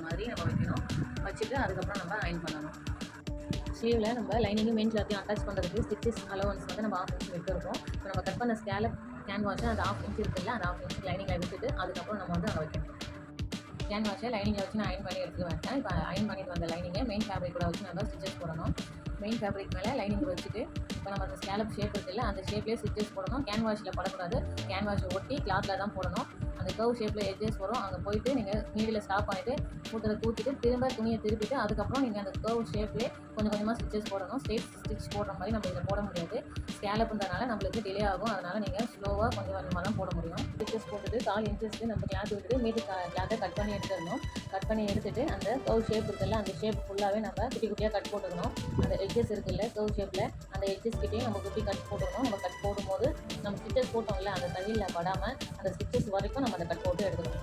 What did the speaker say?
மாதிரி நம்ம வைக்கணும். வச்சுட்டு அதுக்கப்புறம் நம்ம அயன் பண்ணணும். ஸ்லீவில் நம்ம லைனிங்கும் மெயின் கிளாத்தையும் அட்டாச் பண்ணுறதுக்கு ஸ்டிச்சஸ் அலவன்ஸ் வந்து நம்ம 1/2 இன்ச் விட்டுருக்கோம். இப்போ நம்ம கட் பண்ண ஸ்கேலப் கேன்வாஷை அந்த 1/2 இன்ச் இருக்குல்ல, அந்த 1/2 இன்ச் லைனிங்கில் விட்டுட்டு அதுக்கப்புறம் நம்ம வந்து அங்கே வைக்கணும். கேன்வாஷை லைனிங்கில் வச்சு நான் அயன் பண்ணி எடுத்துக்க வேண்டேன். இப்போ அயன் பண்ணிட்டு வந்த லைனிங்கை மெயின் ஃபேப்ரிக் கூட வச்சு நம்ம ஸ்டிச்சஸ் போடணும். மெயின் ஃபேப்ரிக் மேலே லைனிங் வச்சுட்டு இப்போ நம்ம அந்த ஸ்கேலப் ஷேப் இருக்குல்ல, அந்த ஷேப்லேயே ஸ்டிச்சஸ் போடணும். கேன்வாஷில் படக்கூடாது, கேன்வாஷை ஒட்டி கிளாத்தில் தான் போடணும். அந்த கர்வ் ஷேப்பில் எட்ஜஸ் வரும், அங்கே போயிட்டு நீங்கள் நீடில் ஸ்டாப் பண்ணிவிட்டு கூட்டத்தை தூக்கிட்டு திரும்ப துணியை திருப்பிட்டு அதுக்கப்புறம் நீங்கள் அந்த கர்வ் ஷேப்லேயே கொஞ்சம் கொஞ்சமாக ஸ்டிச்சஸ் போடணும். ஸ்ட்ரெயிட் ஸ்டிச் போடுற மாதிரி நம்ம இதில் போட முடியாது. ஸ்கேலப்புன்றனால நம்மளுக்கு டிலே ஆகும். அதனால் நீங்கள் ஸ்லோவாக கொஞ்சம் கொஞ்சமாக தான் போட முடியும். ஸ்டிச்சஸ் போட்டுட்டு 4 இன்ச்சஸ்க்கு நம்ம கிளாத் விட்டுட்டு மீதி கிளாத்தை கட் பண்ணி எடுத்துடணும். கட் பண்ணி எடுத்துகிட்டு அந்த கர்வ் ஷேப் இருக்குல்ல, அந்த ஷேப் ஃபுல்லாகவே நம்ம குட்டி குட்டியாக கட் போட்டுக்கணும். அந்த எட்ஜஸ் இருக்குல்ல கர்வ் ஷேப்பில், அந்த எட்ஜஸ் கிட்டேயும் நம்ம குட்டி கட் போட்டுக்கணும். நம்ம கட் போடும்போது நம்ம ஸ்டிச்சஸ் போட்டோம்ல, அந்த தண்ணியில் படாமல் அந்த ஸ்டிச்சஸ் வரைக்கும் நம்ம அந்த கட் போட்டு எடுக்கணும்.